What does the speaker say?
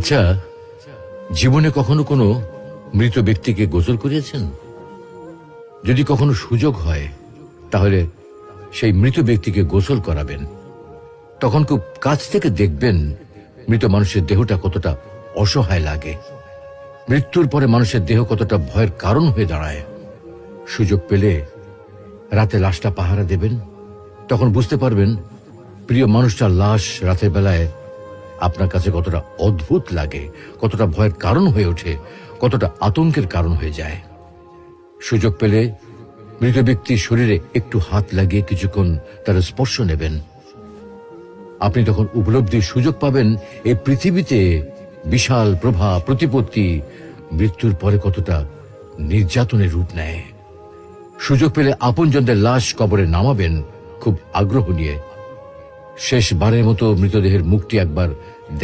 আচ্ছা, জীবনে কখনো কোনো মৃত ব্যক্তিকে গোসল করিয়েছেন? যদি কখনো সুযোগ হয় তাহলে সেই মৃত ব্যক্তিকে গোসল করাবেন। তখন খুব কাছ থেকে দেখবেন মৃত মানুষের দেহটা কতটা অসহায় লাগে, মৃত্যুর পরে মানুষের দেহ কতটা ভয়ের কারণ হয়ে দাঁড়ায়। সুযোগ পেলে রাতে লাশটা পাহারা দেবেন, তখন বুঝতে পারবেন প্রিয় মানুষটার লাশ রাতের বেলায় আপনার কাছে কতটা অদ্ভুত লাগে, কতটা ভয়ের কারণ হয়ে ওঠে, কতটা আতঙ্কের কারণ হয়ে যায়। সুযোগ পেলে মৃত ব্যক্তির শরীরে একটু হাত লাগিয়ে কিছুক্ষণ তার স্পর্শ নেবেন। আপনি তখন উপলব্ধির সুযোগ পাবেন এই পৃথিবীতে বিশাল প্রভা প্রতিপত্তি মৃত্যুর পরে কতটা নির্যাতনের রূপ নেয়। সুযোগ পেলে আপনজনদের লাশ কবরে নামাবেন খুব আগ্রহ নিয়ে। শেষবারের মতো মৃতদেহের মুখটি একবার